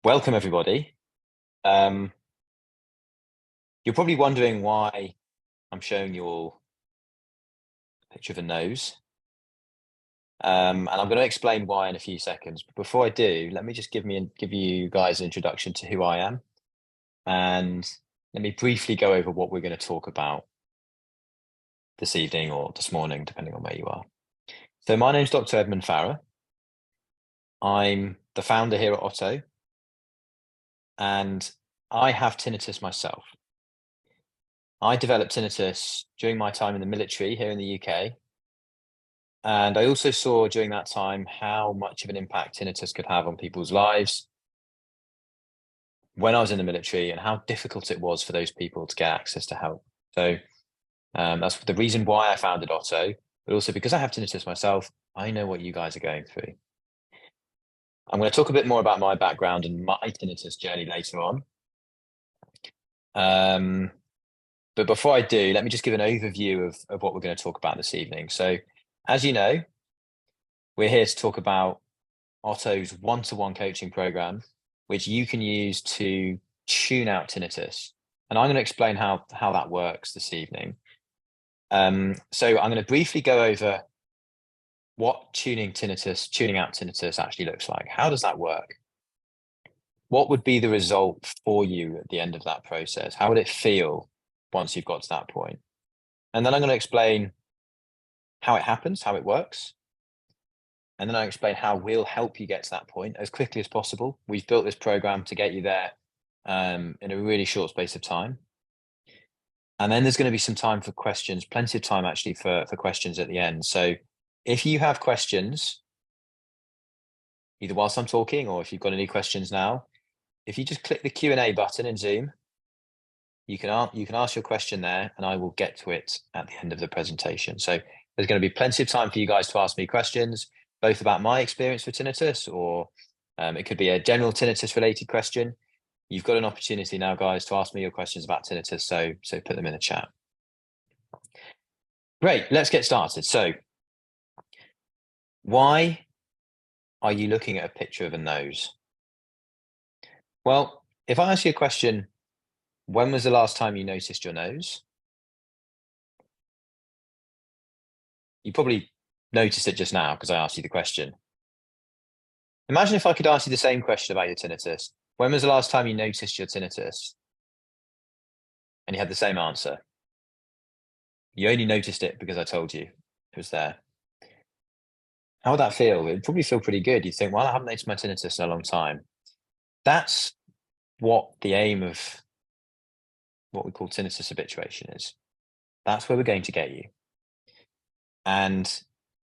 Welcome, everybody. Um, you're probably wondering why I'm showing you all a picture of a nose. And I'm going to explain why in a few seconds. But before I do, let me just give you guys an introduction to who I am. And let me briefly go over what we're going to talk about this evening or this morning, depending on where you are. So my name's Dr. Edmund Farrar. I'm the founder here at Otto, and I have tinnitus myself. I developed tinnitus during my time in the military here in the UK. And I also saw during that time how much of an impact tinnitus could have on people's lives when I was in the military and how difficult it was for those people to get access to help. So that's the reason why I founded Otto, but also because I have tinnitus myself, I know what you guys are going through. I'm going to talk a bit more about my background and my tinnitus journey later on. But before I do, let me just give an overview of what we're going to talk about this evening. So as you know, we're here to talk about Otto's one-to-one coaching program, which you can use to tune out tinnitus. And I'm going to explain how that works this evening. So I'm going to briefly go over what tuning out tinnitus actually looks like. How does that work? What would be the result for you at the end of that process? How would it feel once you've got to that point? And then I'm going to explain how it happens, how it works. And then I explain how we'll help you get to that point as quickly as possible. We've built this program to get you there in a really short space of time. And then there's going to be some time for questions, plenty of time actually for questions at the end. So if you have questions, either whilst I'm talking or if you've got any questions now, if you just click the Q&A button in Zoom, you can ask your question there and I will get to it at the end of the presentation. So there's going to be plenty of time for you guys to ask me questions, both about my experience with tinnitus, or it could be a general tinnitus related question. You've got an opportunity now, guys, to ask me your questions about tinnitus, so put them in the chat. Great, let's get started. So why are you looking at a picture of a nose? Well, if I ask you a question, when was the last time you noticed your nose? You probably noticed it just now because I asked you the question. Imagine if I could ask you the same question about your tinnitus. When was the last time you noticed your tinnitus? And you had the same answer. You only noticed it because I told you it was there. How would that feel? It would probably feel pretty good. You'd think, well, I haven't noticed my tinnitus in a long time. That's what the aim of what we call tinnitus habituation is. That's where we're going to get you. And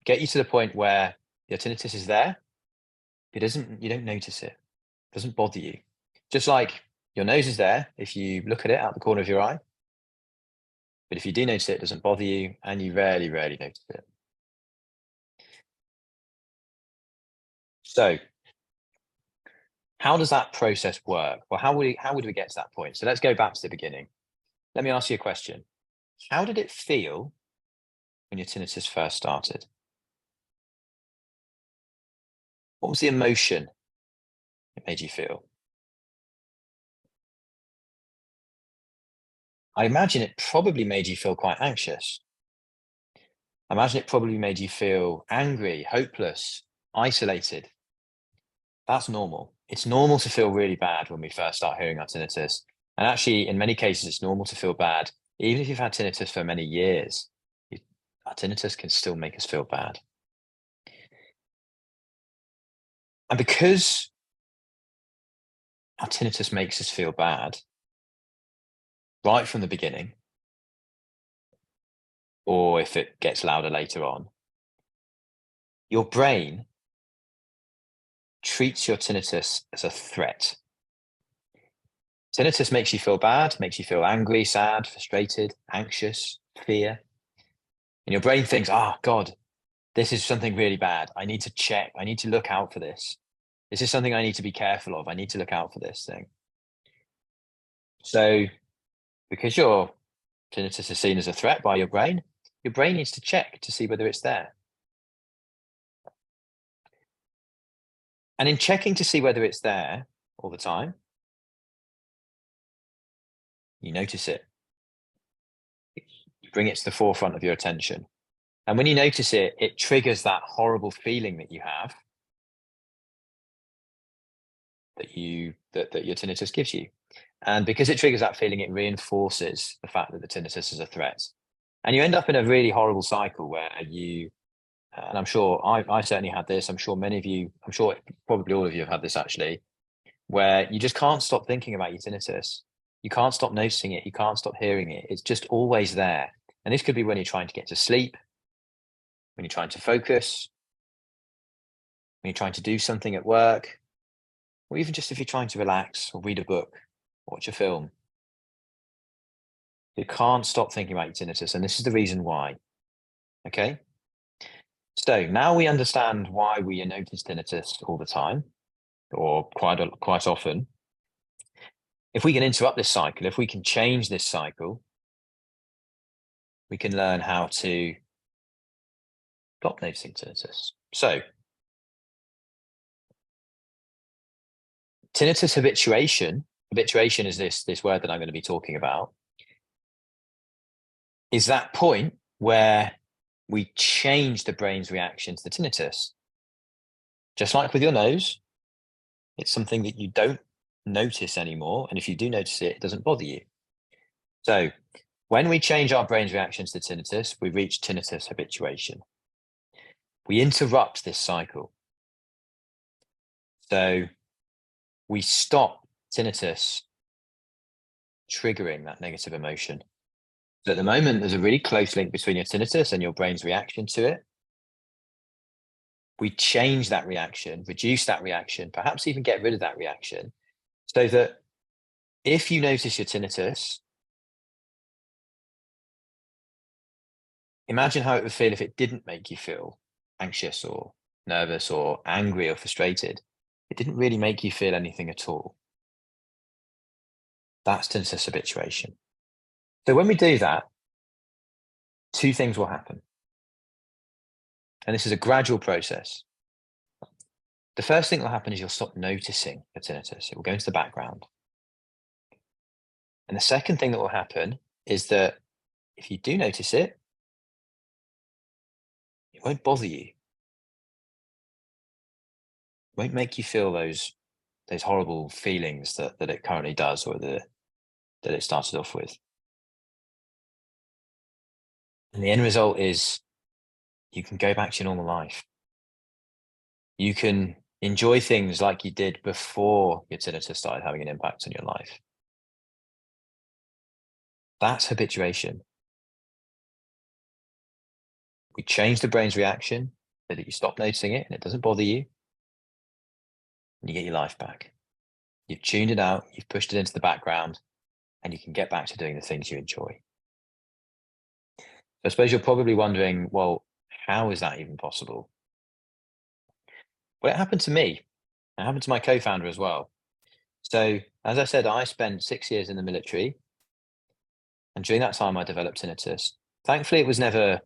get you to the point where your tinnitus is there. You don't notice it. It doesn't bother you. Just like your nose is there if you look at it out the corner of your eye. But if you do notice it, it doesn't bother you, and you rarely notice it. So how does that process work? Well, how would we get to that point? So let's go back to the beginning. Let me ask you a question. How did it feel when your tinnitus first started? What was the emotion it made you feel? I imagine it probably made you feel quite anxious. I imagine it probably made you feel angry, hopeless, isolated. That's normal. It's normal to feel really bad when we first start hearing our tinnitus. And actually, in many cases, it's normal to feel bad. Even if you've had tinnitus for many years, our tinnitus can still make us feel bad. And because our tinnitus makes us feel bad right from the beginning, or if it gets louder later on, your brain treats your tinnitus as a threat. Tinnitus makes you feel bad, makes you feel angry, sad, frustrated, anxious, fear. And your brain thinks, oh, God, this is something really bad. I need to check. I need to look out for this. This is something I need to be careful of. I need to look out for this thing. So because your tinnitus is seen as a threat by your brain needs to check to see whether it's there. And in checking to see whether it's there, all the time, you notice it. You bring it to the forefront of your attention. And when you notice it, it triggers that horrible feeling that you have that your tinnitus gives you. And because it triggers that feeling, it reinforces the fact that the tinnitus is a threat. And you end up in a really horrible cycle where you, and I'm sure I certainly had this, I'm sure many of you, I'm sure probably all of you have had this actually, where you just can't stop thinking about your tinnitus. You can't stop noticing it. You can't stop hearing it. It's just always there. And this could be when you're trying to get to sleep, when you're trying to focus, when you're trying to do something at work, or even just if you're trying to relax or read a book, watch a film. You can't stop thinking about your tinnitus, and this is the reason why. Okay? So now we understand why we notice tinnitus all the time, or quite often. If we can interrupt this cycle, if we can change this cycle, we can learn how to stop noticing tinnitus. So, tinnitus habituation is this word that I'm going to be talking about, is that point where we change the brain's reaction to the tinnitus. Just like with your nose, it's something that you don't notice anymore. And if you do notice it, it doesn't bother you. So when we change our brain's reaction to the tinnitus, we reach tinnitus habituation. We interrupt this cycle. So we stop tinnitus triggering that negative emotion. So at the moment, there's a really close link between your tinnitus and your brain's reaction to it. We change that reaction, reduce that reaction, perhaps even get rid of that reaction, so that if you notice your tinnitus, imagine how it would feel if it didn't make you feel anxious or nervous or angry or frustrated. It didn't really make you feel anything at all. That's tinnitus habituation. So when we do that, two things will happen. And this is a gradual process. The first thing that will happen is you'll stop noticing the tinnitus. It will go into the background. And the second thing that will happen is that if you do notice it, it won't bother you. It won't make you feel those horrible feelings that it currently does, or that it started off with. And the end result is you can go back to your normal life. You can enjoy things like you did before your tinnitus started having an impact on your life. That's habituation. We change the brain's reaction so that you stop noticing it and it doesn't bother you, and you get your life back. You've tuned it out, you've pushed it into the background, and you can get back to doing the things you enjoy. So I suppose you're probably wondering, well, how is that even possible? Well, it happened to me. It happened to my co-founder as well. So, as I said, I spent 6 years in the military, and during that time, I developed tinnitus. Thankfully, it was never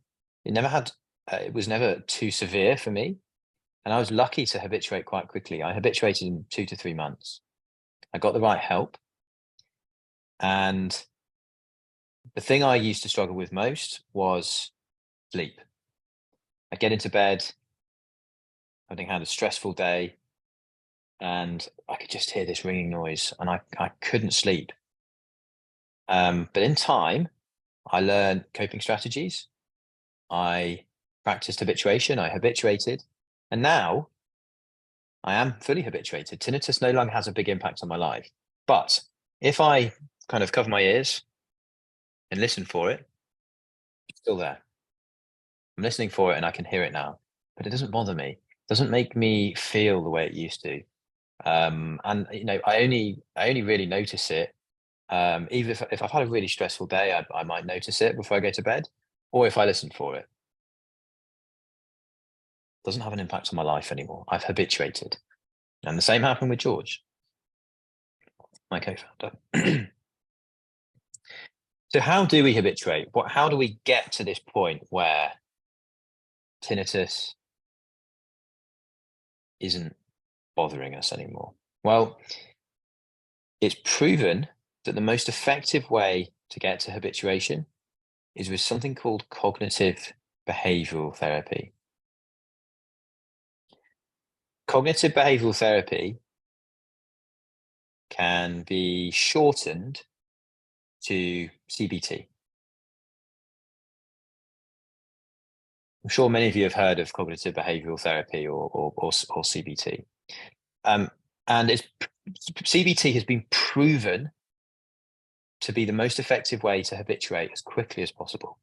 too severe for me, and I was lucky to habituate quite quickly. I habituated in 2 to 3 months. I got the right help, and the thing I used to struggle with most was sleep. I'd get into bed, having had a stressful day, and I could just hear this ringing noise, and I couldn't sleep. But in time, I learned coping strategies. I practiced habituation. I habituated, and now I am fully habituated. Tinnitus no longer has a big impact on my life. But if I kind of cover my ears and listen for it, it's still there. I'm listening for it and I can hear it now, but it doesn't bother me. It doesn't make me feel the way it used to. And I only really notice it. Even if I've had a really stressful day, I might notice it before I go to bed, or if I listen for it. It doesn't have an impact on my life anymore. I've habituated. And the same happened with George, my co-founder. So how do we habituate? How do we get to this point where tinnitus isn't bothering us anymore? Well, It's proven that the most effective way to get to habituation is with something called cognitive behavioral therapy. Cognitive behavioral therapy can be shortened to CBT. I'm sure many of you have heard of cognitive behavioral therapy or CBT. And CBT has been proven to be the most effective way to habituate as quickly as possible.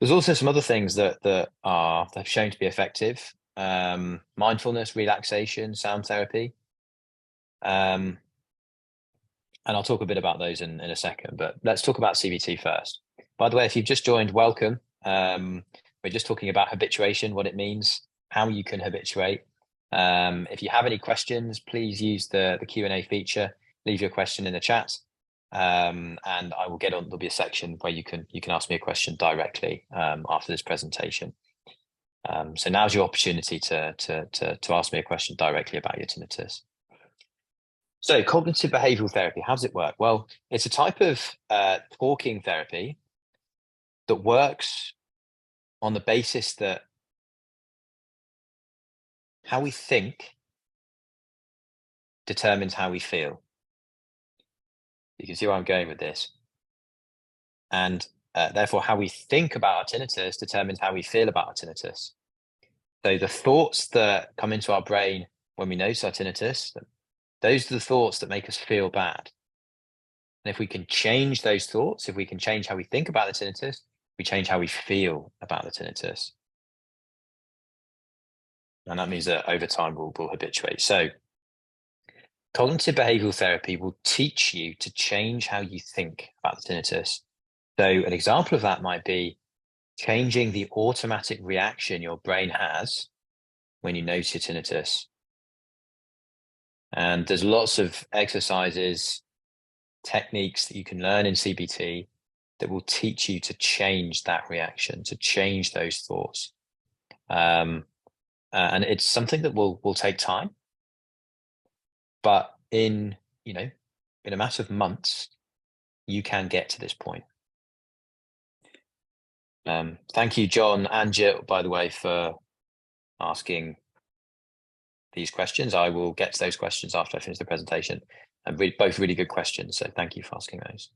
There's also some other things that have shown to be effective. Mindfulness, relaxation, sound therapy. And I'll talk a bit about those in a second, but let's talk about CBT first. By the way, if you've just joined, welcome. We're just talking about habituation, what it means, how you can habituate. If you have any questions, please use the Q&A feature, leave your question in the chat. And I will get on, there'll be a section where you can ask me a question directly after this presentation. So now's your opportunity to ask me a question directly about your tinnitus. So cognitive behavioral therapy, how does it work? Well, it's a type of talking therapy that works on the basis that how we think determines how we feel. You can see where I'm going with this. And therefore, how we think about our tinnitus determines how we feel about our tinnitus. So the thoughts that come into our brain when we notice our tinnitus, those are the thoughts that make us feel bad. And if we can change those thoughts, if we can change how we think about the tinnitus, we change how we feel about the tinnitus. And that means that over time we'll habituate. So cognitive behavioral therapy will teach you to change how you think about the tinnitus. So an example of that might be changing the automatic reaction your brain has when you notice your tinnitus. And there's lots of exercises, techniques that you can learn in CBT that will teach you to change that reaction, to change those thoughts. And it's something that will take time, but in a matter of months, you can get to this point. Thank you, John and Jill, by the way, for asking these questions. I will get to those questions after I finish the presentation, and both really good questions. So thank you for asking those.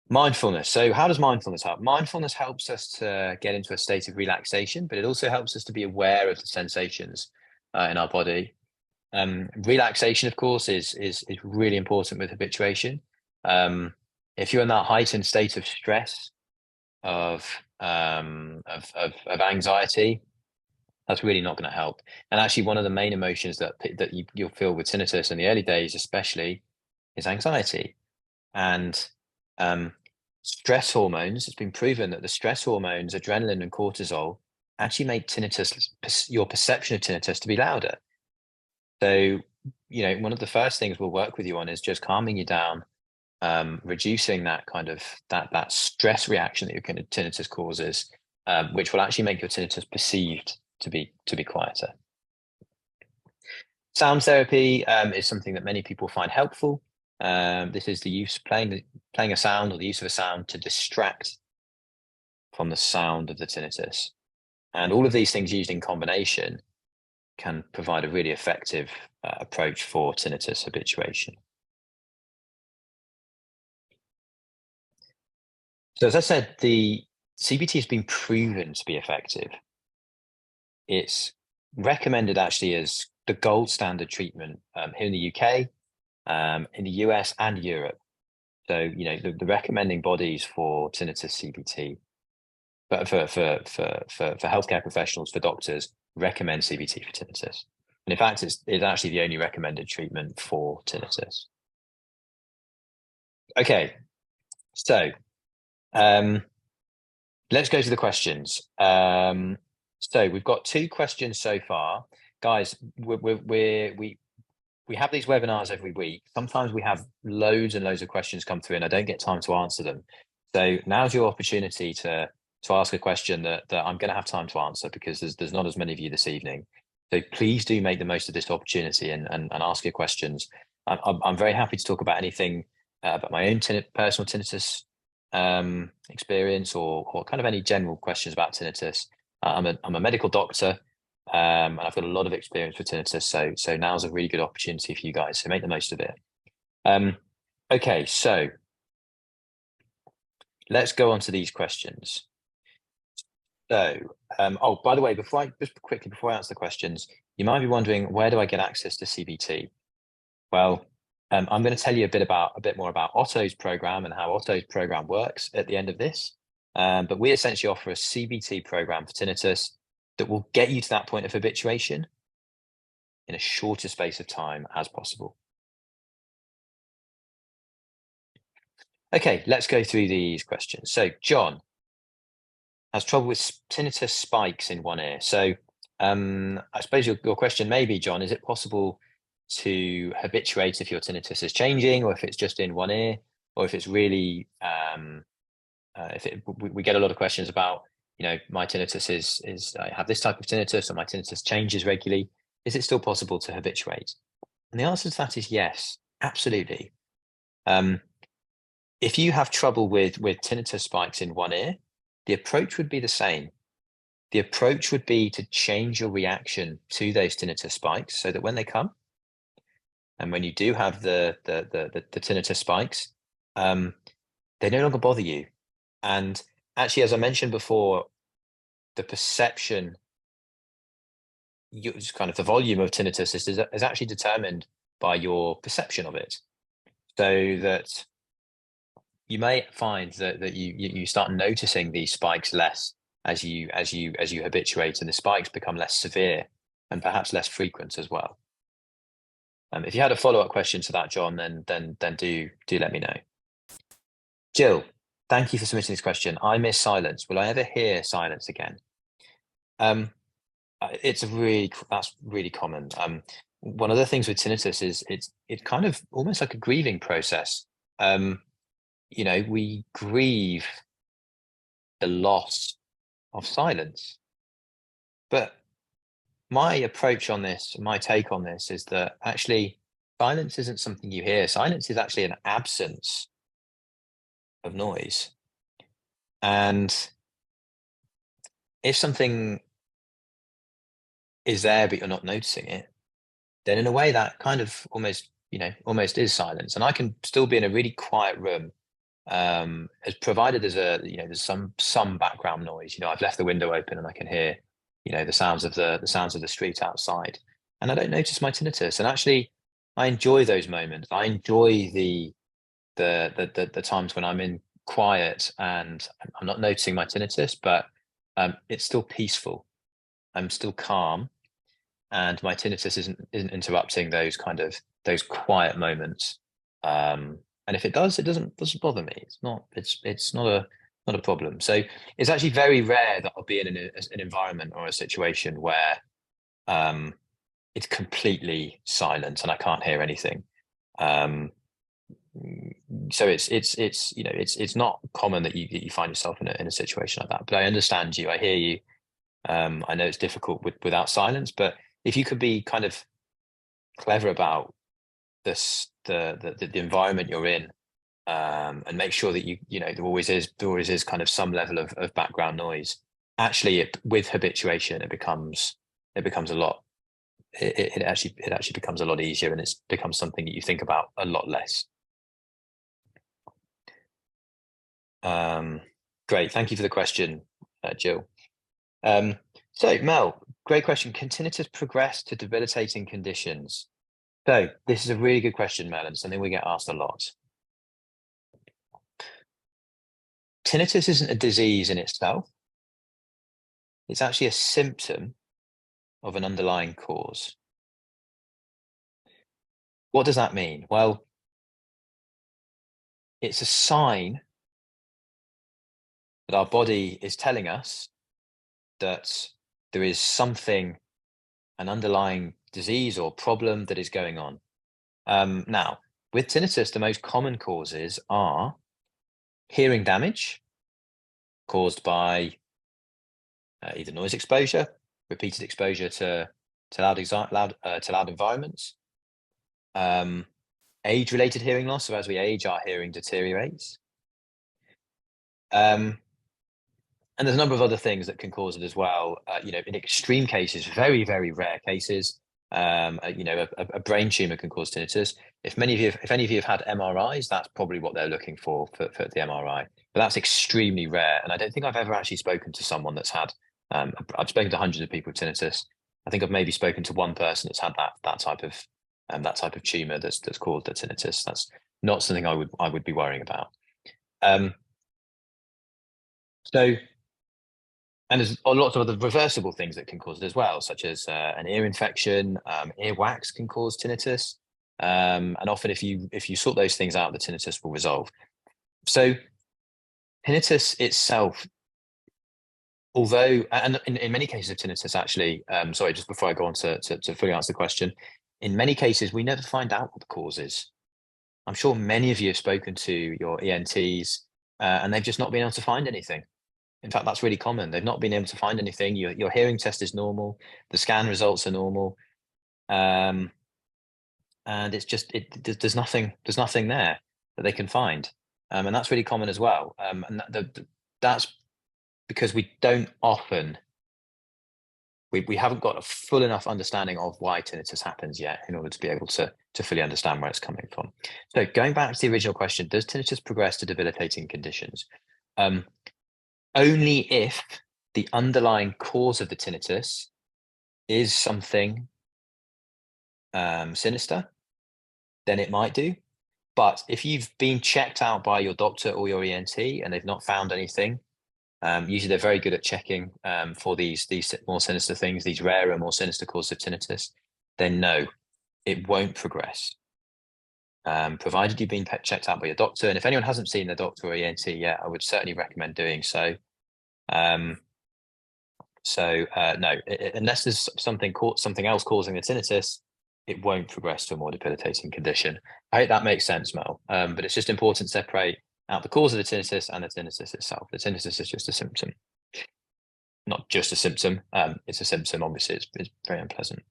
Mindfulness. So how does mindfulness help? Mindfulness helps us to get into a state of relaxation, but it also helps us to be aware of the sensations in our body. Relaxation, of course, is really important with habituation. If you're in that heightened state of stress, of anxiety, that's really not going to help. And actually, one of the main emotions that you'll feel with tinnitus in the early days, especially, is anxiety. And stress hormones, it's been proven that the stress hormones, adrenaline and cortisol, actually make tinnitus, your perception of tinnitus, to be louder. So, one of the first things we'll work with you on is just calming you down, reducing that kind of that stress reaction that your tinnitus causes, which will actually make your tinnitus perceived to be quieter. Sound therapy is something that many people find helpful. This is the use playing a sound, or the use of a sound to distract from the sound of the tinnitus. And all of these things used in combination can provide a really effective approach for tinnitus habituation. So as I said, the CBT has been proven to be effective. It's recommended actually as the gold standard treatment here in the UK, in the US and Europe. So, the recommending bodies for tinnitus CBT, but for healthcare professionals, for doctors, recommend CBT for tinnitus. And in fact, it's actually the only recommended treatment for tinnitus. Okay, so let's go to the questions. So we've got 2 questions so far. Guys, we have these webinars every week. Sometimes we have loads and loads of questions come through and I don't get time to answer them. So now's your opportunity to ask a question that I'm going to have time to answer, because there's not as many of you this evening. So please do make the most of this opportunity and ask your questions. I'm very happy to talk about anything about my own personal tinnitus experience, or kind of any general questions about tinnitus. I'm a medical doctor, and I've got a lot of experience with tinnitus, so now's a really good opportunity for you guys, so make the most of it. Okay, so let's go on to these questions. So, oh, by the way, before I answer the questions, you might be wondering, where do I get access to CBT? Well, I'm going to tell you a bit more about Otto's program and how Otto's program works at the end of this. But we essentially offer a CBT program for tinnitus that will get you to that point of habituation in a shorter space of time as possible. Okay, let's go through these questions. So, John has trouble with tinnitus spikes in one ear. So, I suppose your question may be, John, is it possible to habituate if your tinnitus is changing, or if it's just in one ear, or if it's really, we get a lot of questions about, my tinnitus is I have this type of tinnitus, or my tinnitus changes regularly. Is it still possible to habituate? And the answer to that is yes, absolutely. If you have trouble with tinnitus spikes in one ear, the approach would be the same. The approach would be to change your reaction to those tinnitus spikes, so that when they come, and when you do have the tinnitus spikes, they no longer bother you. And actually, as I mentioned before, the perception, just kind of the volume of tinnitus is actually determined by your perception of it. So that you may find that you start noticing these spikes less as you habituate, and the spikes become less severe and perhaps less frequent as well. If you had a follow-up question to that, John, then do let me know. Jill, thank you for submitting this question. I miss silence. Will I ever hear silence again? That's really common. One of the things with tinnitus is it's kind of almost like a grieving process. We grieve the loss of silence. But my approach on this, my take on this, is that actually silence isn't something you hear. Silence is actually an absence of noise. And if something is there but you're not noticing it, then in a way that kind of almost is silence. And I can still be in a really quiet room, as provided there's some background noise. I've left the window open and I can hear the sounds of the street outside, and I don't notice my tinnitus. And actually, I enjoy those moments. I enjoy the times when I'm in quiet and I'm not noticing my tinnitus, but it's still peaceful. I'm still calm, and my tinnitus isn't interrupting those quiet moments. And if it does, it doesn't bother me. It's not a problem. So it's actually very rare that I'll be in an environment or a situation where it's completely silent and I can't hear anything. So it's not common that you find yourself in a situation like that. But I understand you. I hear you. I know it's difficult without silence, but if you could be kind of clever about the environment you're in, and make sure that there always is kind of some level of background noise. Actually, with habituation, it becomes a lot. It actually becomes a lot easier, and it becomes something that you think about a lot less. Great, thank you for the question, Jill. So Mel, great question. Can tinnitus progress to debilitating conditions? So this is a really good question, Mel, and something we get asked a lot. Tinnitus isn't a disease in itself. It's actually a symptom of an underlying cause. What does that mean? Well, it's a sign that our body is telling us that there is something, an underlying disease or problem that is going on. Now, with tinnitus, the most common causes are hearing damage caused by either noise exposure, repeated exposure to loud environments, age-related hearing loss. So as we age, our hearing deteriorates. And there's a number of other things that can cause it as well. In extreme cases, very, very rare cases, a brain tumor can cause tinnitus. If any of you have had MRIs, that's probably what they're looking for the MRI. But that's extremely rare, and I don't think I've ever actually spoken to someone that's had. I've spoken to hundreds of people with tinnitus. I think I've maybe spoken to one person that's had that type of tumor that's caused the tinnitus. That's not something I would be worrying about. And there's lots of other reversible things that can cause it as well, such as an ear infection. Earwax can cause tinnitus, and often if you sort those things out, the tinnitus will resolve. So tinnitus itself, although, and in many cases of tinnitus, actually, sorry, just before I go on to fully answer the question, in many cases we never find out what the cause is. I'm sure many of you have spoken to your ENTs, and they've just not been able to find anything. In fact, that's really common. They've not been able to find anything. Your hearing test is normal. The scan results are normal. And it's just, there's nothing there that they can find. And that's really common as well. And that's because we don't often, we haven't got a full enough understanding of why tinnitus happens yet in order to be able to fully understand where it's coming from. So going back to the original question, does tinnitus progress to debilitating conditions? Only if the underlying cause of the tinnitus is something sinister, then it might do. But if you've been checked out by your doctor or your ENT and they've not found anything, usually they're very good at checking for these more sinister things, these rarer, more sinister causes of tinnitus, then no, it won't progress. Provided you've been checked out by your doctor. And if anyone hasn't seen their doctor or ENT yet, I would certainly recommend doing so. No, unless there's something else causing the tinnitus, it won't progress to a more debilitating condition. I hope that makes sense, Mel. But it's just important to separate out the cause of the tinnitus and the tinnitus itself. The tinnitus is just a symptom, not just a symptom. It's a symptom. Obviously, it's very unpleasant.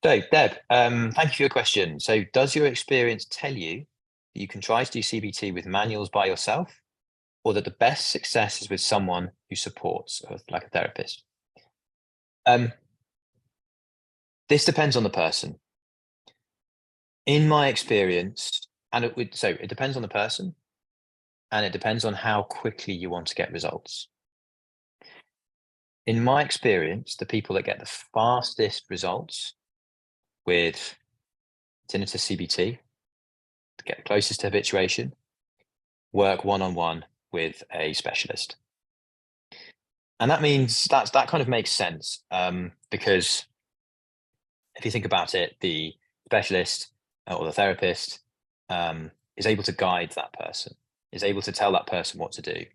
So, Deb, thank you for your question. So, does your experience tell you that you can try to do CBT with manuals by yourself, or that the best success is with someone who supports, like a therapist? This depends on the person. In my experience, and it depends on the person, and it depends on how quickly you want to get results. In my experience, the people that get the fastest results with tinnitus CBT, to get closest to habituation, work one-on-one with a specialist. And that means that kind of makes sense, because if you think about it, the specialist or the therapist is able to guide that person, is able to tell that person what to do.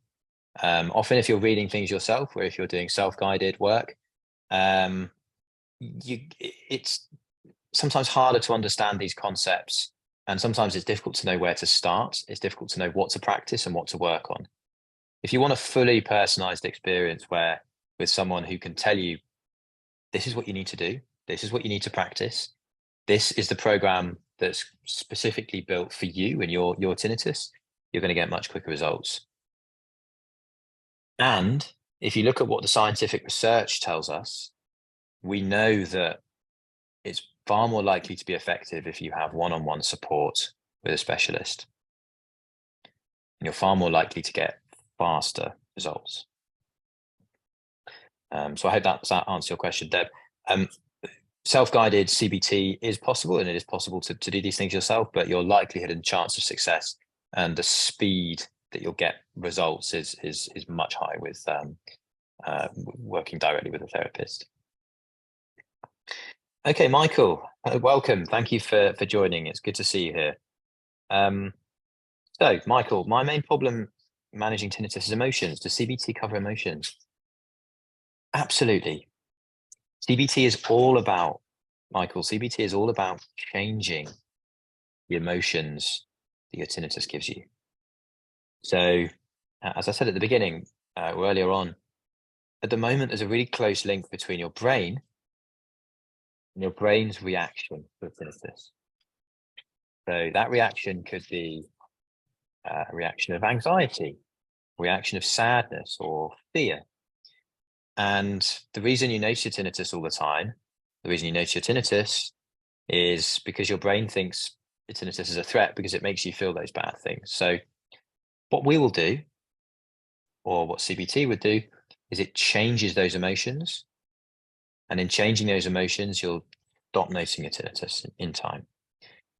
Often if you're reading things yourself, or if you're doing self-guided work, it's sometimes harder to understand these concepts, and sometimes it's difficult to know where to start. It's difficult to know what to practice and what to work on. If you want a fully personalized experience with someone who can tell you, this is what you need to do, this is what you need to practice, this is the program that's specifically built for you and your tinnitus, you're going to get much quicker results. And if you look at what the scientific research tells us, we know that it's far more likely to be effective if you have one-on-one support with a specialist. And you're far more likely to get faster results. So I hope that answers your question, Deb. Self-guided CBT is possible, and it is possible to do these things yourself, but your likelihood and chance of success and the speed that you'll get results is much higher with working directly with a therapist. Okay, Michael, welcome. Thank you for joining. It's good to see you here. So, Michael, my main problem managing tinnitus is emotions. Does CBT cover emotions? Absolutely. CBT is all about, Michael, CBT is all about changing the emotions that your tinnitus gives you. So, as I said at the beginning, or earlier on, at the moment, there's a really close link between your brain and your brain's reaction to tinnitus. So that reaction could be a reaction of anxiety, reaction of sadness or fear. And the reason you notice your tinnitus all the time, the reason you notice your tinnitus is because your brain thinks your tinnitus is a threat because it makes you feel those bad things. So what we will do, or what CBT would do, is it changes those emotions. And in changing those emotions, you'll stop noticing your tinnitus in time.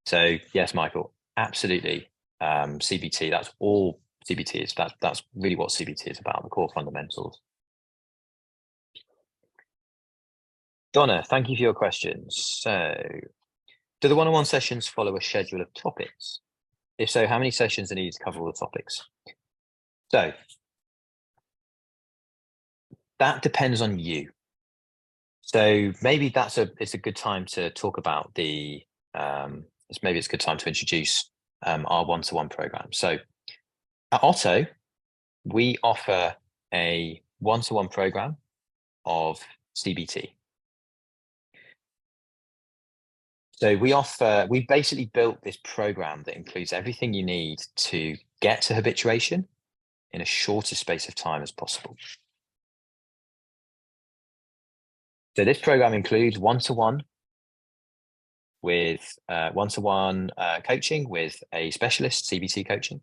So yes, Michael, absolutely. CBT, that's all CBT is. That's really what CBT is about, the core fundamentals. Donna, thank you for your questions. So, do the one-on-one sessions follow a schedule of topics? If so, how many sessions are needed to cover all the topics? So, that depends on you. So maybe it's a good time to talk about maybe it's a good time to introduce our one-to-one program. So at Otto, we offer a one-to-one program of CBT. So we basically built this program that includes everything you need to get to habituation in a shorter space of time as possible. So this program includes one-to-one coaching with a specialist, CBT coaching.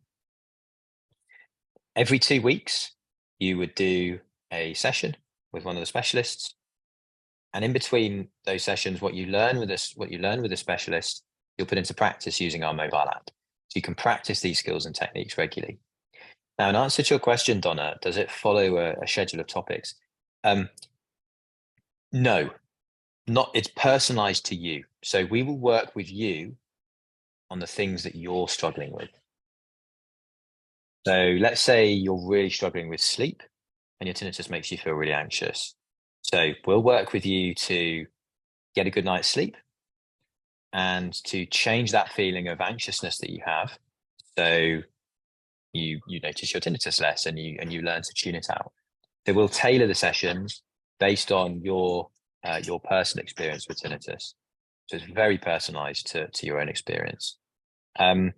Every 2 weeks, you would do a session with one of the specialists. And in between those sessions, what you learn with a specialist, you'll put into practice using our mobile app. So you can practice these skills and techniques regularly. Now, in answer to your question, Donna, does it follow a schedule of topics? No, it's personalized to you. So we will work with you on the things that you're struggling with. So let's say you're really struggling with sleep and your tinnitus makes you feel really anxious. So we'll work with you to get a good night's sleep and to change that feeling of anxiousness that you have. So you notice your tinnitus less and you learn to tune it out. So we'll tailor the sessions based on your personal experience with tinnitus. So it's very personalized to your own experience. In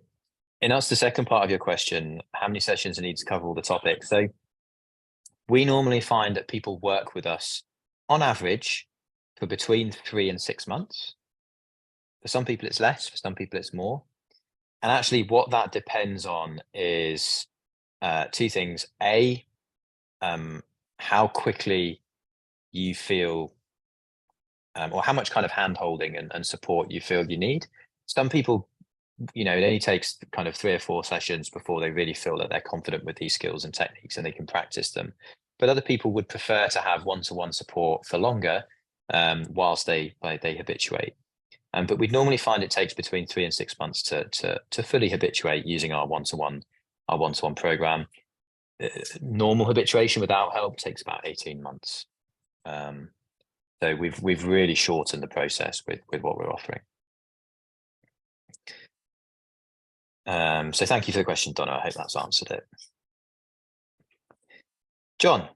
answer to the second part of your question, how many sessions are needed to cover all the topics? So we normally find that people work with us on average for between 3 and 6 months. For some people it's less, for some people it's more. And actually what that depends on is two things. A, how quickly you feel or how much kind of hand-holding and support you feel you need. Some people, it only takes kind of 3 or 4 sessions before they really feel that they're confident with these skills and techniques and they can practice them. But other people would prefer to have one-to-one support for longer whilst they habituate. But we'd normally find it takes between 3 and 6 months to fully habituate using our one-to-one program. Normal habituation without help takes about 18 months. So we've really shortened the process with what we're offering. So thank you for the question, Donna. I hope that's answered it. John,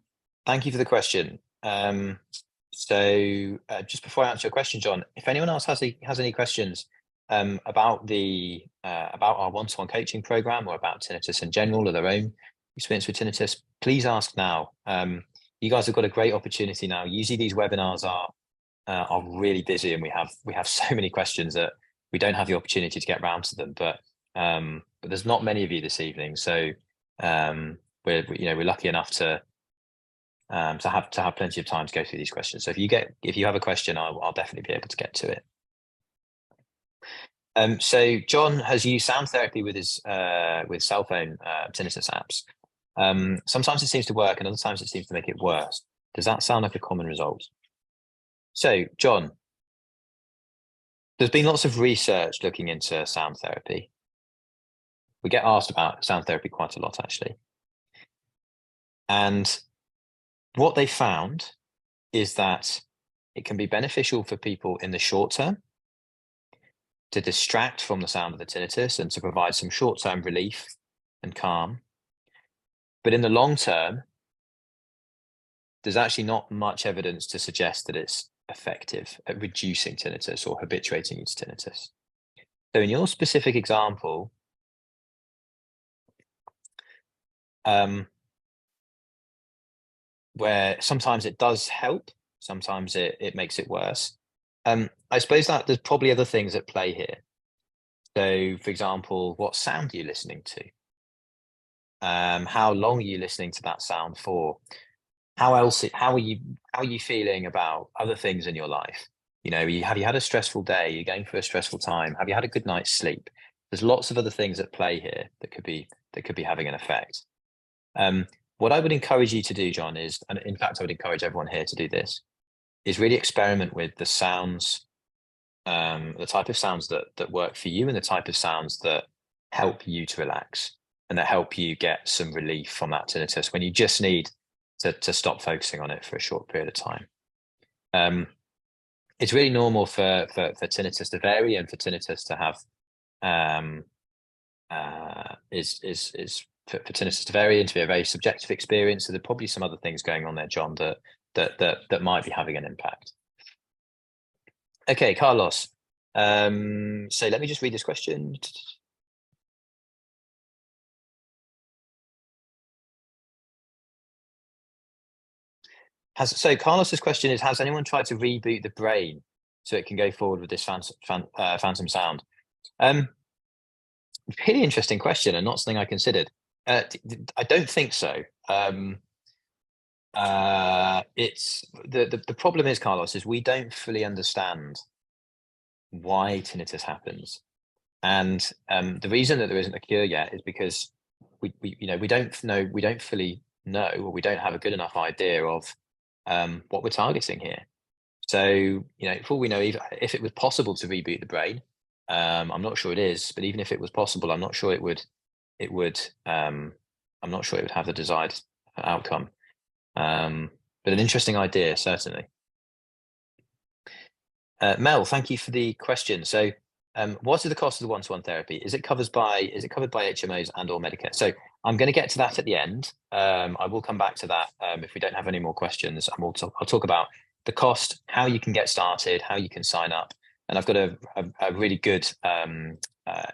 thank you for the question. So just before I answer your question, John, if anyone else has any questions about our one-to-one coaching program or about tinnitus in general or their own experience with tinnitus, please ask now. You guys have got a great opportunity now. Usually these webinars are really busy and we have so many questions that we don't have the opportunity to get round to them. But there's not many of you this evening, so we're lucky enough to have plenty of time to go through these questions. So if you have a question, I'll definitely be able to get to it. So John has used sound therapy with his cell phone tinnitus apps. Sometimes it seems to work and other times it seems to make it worse. Does that sound like a common result? So John, there's been lots of research looking into sound therapy. We get asked about sound therapy quite a lot, actually. And what they found is that it can be beneficial for people in the short term to distract from the sound of the tinnitus and to provide some short-term relief and calm. But in the long term, there's actually not much evidence to suggest that it's effective at reducing tinnitus or habituating you to tinnitus. So in your specific example, where sometimes it does help, sometimes it makes it worse. I suppose that there's probably other things at play here. So, for example, what sound are you listening to? How long are you listening to that sound for? How are you feeling about other things in your life? You know, have you had a stressful day? You're going through a stressful time. Have you had a good night's sleep? There's lots of other things at play here that could be having an effect. What I would encourage you to do, John, is, and in fact, I would encourage everyone here to do this, is really experiment with the sounds, the type of sounds that work for you and the type of sounds that help you to relax and that help you get some relief from that tinnitus when you just need to stop focusing on it for a short period of time. It's really normal for tinnitus to vary and for tinnitus to have for tinnitus to vary and to be a very subjective experience. So there are probably some other things going on there, John, that might be having an impact. Okay, Carlos. So let me just read this question. So Carlos's question is: has anyone tried to reboot the brain so it can go forward with this phantom sound? Really interesting question, and not something I considered. I don't think so. It's the problem is, Carlos, is we don't fully understand why tinnitus happens, and the reason that there isn't a cure yet is because we don't fully know, or we don't have a good enough idea of what we're targeting here. So, for all we know, if it was possible to reboot the brain, I'm not sure it is, but even if it was possible, I'm not sure it would I'm not sure it would have the desired outcome. But an interesting idea, certainly. Mel, thank you for the question. So, what is the cost of the one-to-one therapy? Is it covered by HMOs and or Medicare? So I'm going to get to that at the end. I will come back to that if we don't have any more questions. I'll talk about the cost, how you can get started, how you can sign up. And I've got a really good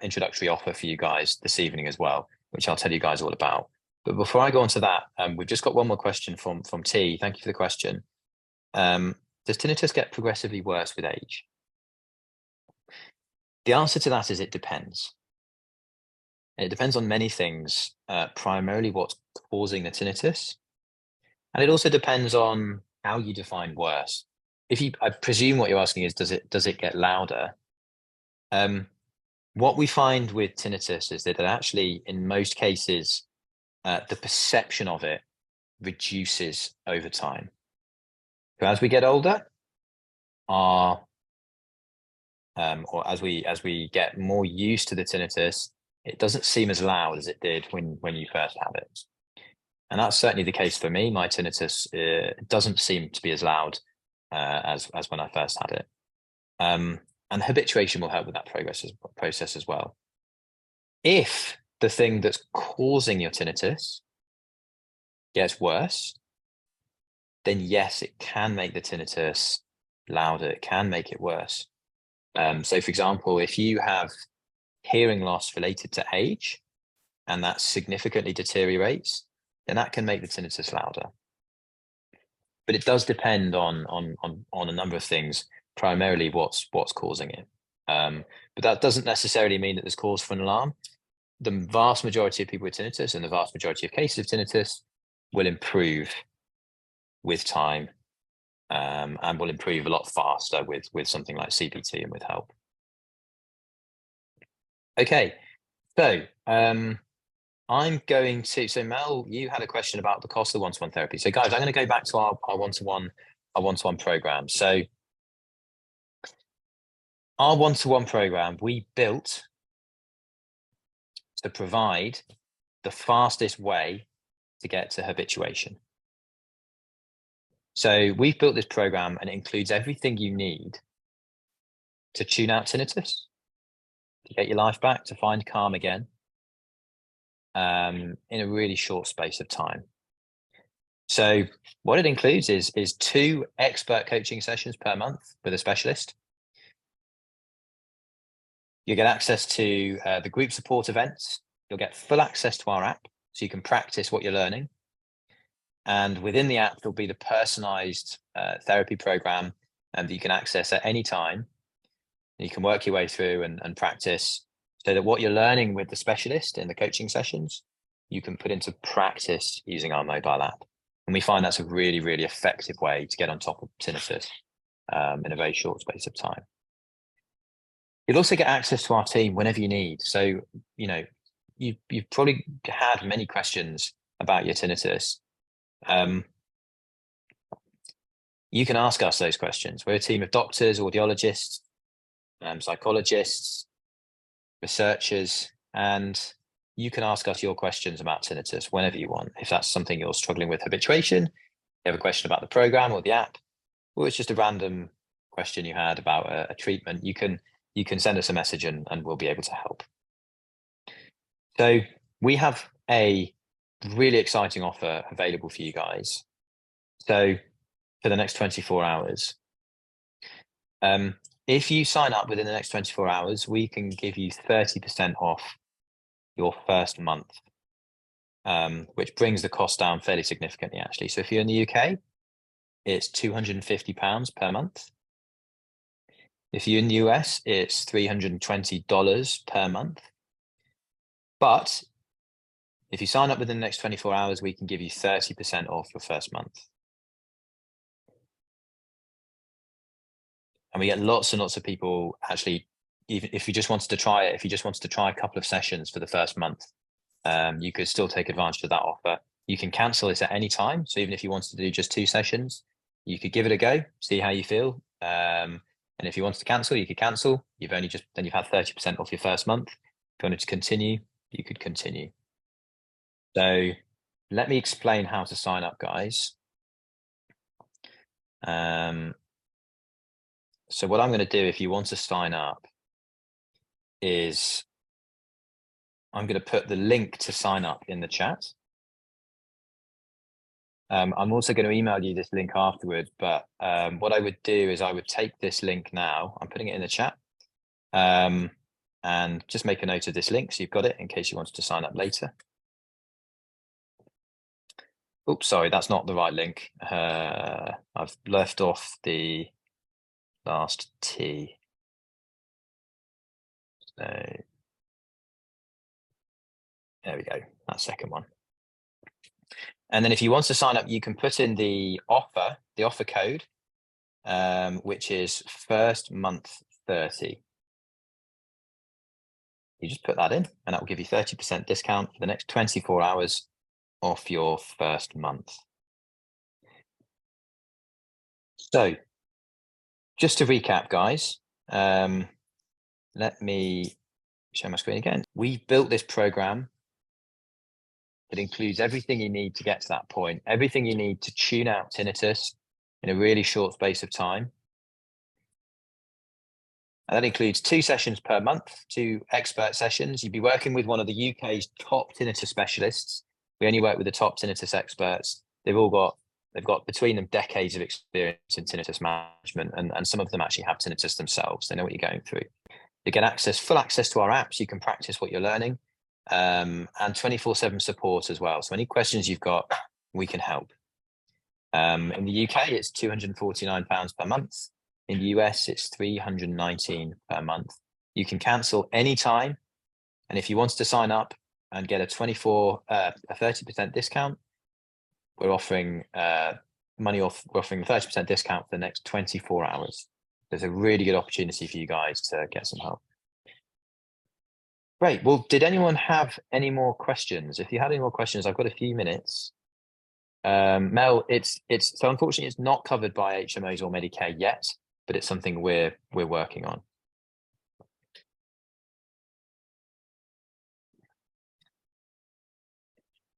introductory offer for you guys this evening as well, which I'll tell you guys all about. But before I go on to that, we've just got one more question from T. Thank you for the question. Does tinnitus get progressively worse with age? The answer to that is it depends. It depends on many things, primarily what's causing the tinnitus. And it also depends on how you define worse. I presume what you're asking is, does it get louder? What we find with tinnitus is that actually, in most cases, the perception of it reduces over time. So as we get older, or as we get more used to the tinnitus, it doesn't seem as loud as it did when you first had it. And that's certainly the case for me. My tinnitus doesn't seem to be as loud as when I first had it. And habituation will help with that process as well. If the thing that's causing your tinnitus gets worse, then yes, it can make the tinnitus louder. It can make it worse. So, for example, if you have hearing loss related to age and that significantly deteriorates, then that can make the tinnitus louder. But it does depend on a number of things, primarily what's causing it. But that doesn't necessarily mean that there's cause for an alarm. The vast majority of people with tinnitus and the vast majority of cases of tinnitus will improve with time, and will improve a lot faster with something like CBT and with help. Okay, so I'm going to. So Mel, you had a question about the cost of the one-to-one therapy. So guys, I'm going to go back to our one-to-one program. So our one-to-one program we built to provide the fastest way to get to habituation. So we've built this program and it includes everything you need to tune out tinnitus, to get your life back, to find calm again, in a really short space of time. So what it includes is 2 expert coaching sessions per month with a specialist. You get access to the group support events. You'll get full access to our app, so you can practice what you're learning. And within the app, there'll be the personalized therapy program that you can access at any time. You can work your way through and practice, so that what you're learning with the specialist in the coaching sessions, you can put into practice using our mobile app. And we find that's a really, really effective way to get on top of tinnitus in a very short space of time. You'll also get access to our team whenever you need. So, you know, you've probably had many questions about your tinnitus. You can ask us those questions. We're a team of doctors, audiologists, psychologists, researchers, and you can ask us your questions about tinnitus whenever you want. If that's something you're struggling with, habituation, you have a question about the program or the app, or it's just a random question you had about a treatment, you can send us a message and we'll be able to help. So we have a really exciting offer available for you guys. So for the next 24 hours, if you sign up within the next 24 hours, we can give you 30% off your first month, which brings the cost down fairly significantly, actually. So if you're in the UK, it's £250 per month. If you're in the US, it's $320 per month. But if you sign up within the next 24 hours, we can give you 30% off your first month. And we get lots and lots of people actually, even if you just wanted to try it, if you just wanted to try a couple of sessions for the first month, you could still take advantage of that offer. You can cancel this at any time. So even if you wanted to do just 2 sessions, you could give it a go, see how you feel. And if you wanted to cancel, you could cancel. You've had 30% off your first month. If you wanted to continue, you could continue. So let me explain how to sign up, guys. So what I'm going to do, if you want to sign up, is I'm going to put the link to sign up in the chat. I'm also going to email you this link afterward, but what I would do is I would take this link now. I'm putting it in the chat, and just make a note of this link so you've got it in case you wanted to sign up later. Oops, sorry, that's not the right link. I've left off the last T. So there we go, that second one. And then if you want to sign up, you can put in the offer code, which is first month 30. You just put that in and that will give you 30% discount for the next 24 hours off your first month. So just to recap, guys, let me share my screen again. We built this program. It includes everything you need to get to that point, everything you need to tune out tinnitus in a really short space of time. And that includes 2 sessions per month, 2 expert sessions. You'd be working with one of the UK's top tinnitus specialists. We only work with the top tinnitus experts. They've got between them decades of experience in tinnitus management, and some of them actually have tinnitus themselves. They know what you're going through. You get full access to our apps. You can practice what you're learning, and 24/7 support as well. So any questions you've got, we can help. In the UK, it's £249 per month. In the US, it's $319 per month. You can cancel anytime. And if you want to sign up and get a 30% discount, we're offering money off. We're offering 30% discount for the next 24 hours. There's a really good opportunity for you guys to get some help. Great. Well, did anyone have any more questions? If you had any more questions, I've got a few minutes. Mel, so unfortunately it's not covered by HMOs or Medicare yet, but it's something we're working on.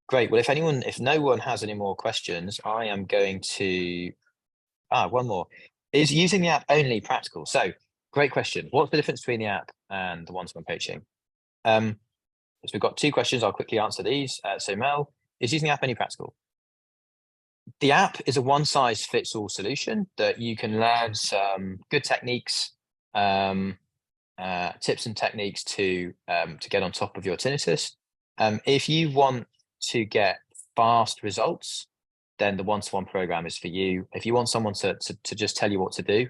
Great. Well, if no one has any more questions, I am going to one more. Is using the app only practical? So great question. What's the difference between the app and the one-to-one coaching? So we've got 2 questions. I'll quickly answer these. So Mel, is using the app only practical? The app is a one-size-fits-all solution that you can learn some good techniques, and tips and techniques to get on top of your tinnitus. If you want to get fast results, then the one-to-one program is for you. If you want someone to just tell you what to do,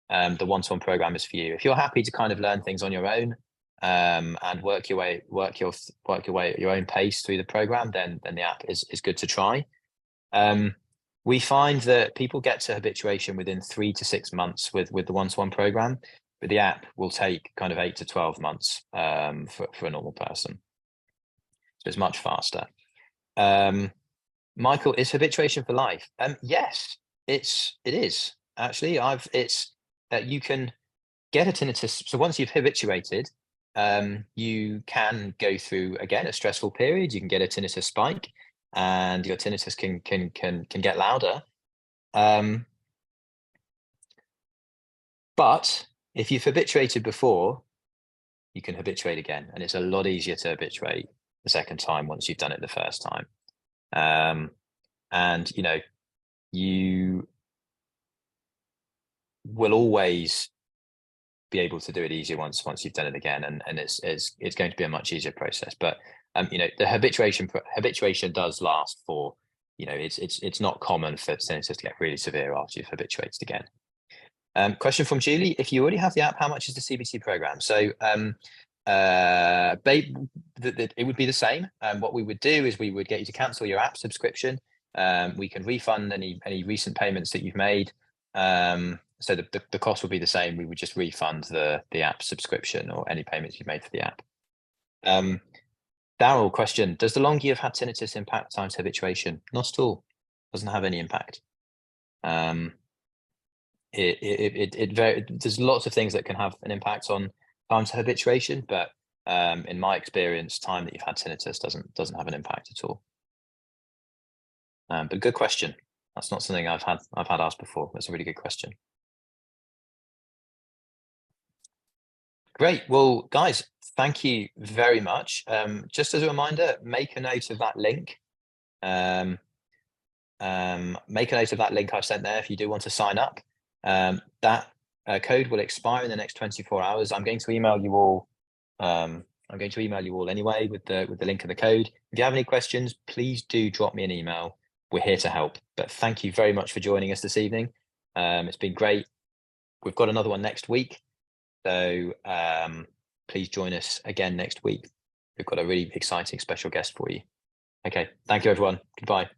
the one-to-one program is for you. If you're happy to kind of learn things on your own and work your way at your own pace through the program, then the app is good to try. We find that people get to habituation within 3 to 6 months with the one-to-one program, but the app will take kind of 8 to 12 months for a normal person. So it's much faster. Michael, is habituation for life? Yes, it is actually. You can get a tinnitus. So once you've habituated, you can go through again a stressful period. You can get a tinnitus spike, and your tinnitus can get louder. But if you've habituated before, you can habituate again, and it's a lot easier to habituate the second time once you've done it the first time. And you will always be able to do it easier once you've done it again, and it's going to be a much easier process. But the habituation does last for, it's not common for tinnitus to get really severe after you've habituated again. Question from Julie: if you already have the app, how much is the CBT program? So it would be the same. What we would do is we would get you to cancel your app subscription. We can refund any recent payments that you've made. So the cost would be the same. We would just refund the app subscription or any payments you've made for the app. Daryl, question: does the longer you've had tinnitus impact time to habituation? Not at all. Doesn't have any impact. There's lots of things that can have an impact on time to habituation, but in my experience, time that you've had tinnitus doesn't have an impact at all. But good question. That's not something I've had asked before. That's a really good question. Great. Well, guys, thank you very much. Just as a reminder, make a note of that link. Make a note of that link I've sent there if you do want to sign up. That code will expire in the next 24 hours. I'm going to email you all. I'm going to email you all anyway with the link and the code. If you have any questions, please do drop me an email. We're here to help. But thank you very much for joining us this evening. It's been great. We've got another one next week. So please join us again next week. We've got a really exciting special guest for you. Okay. Thank you, everyone. Goodbye.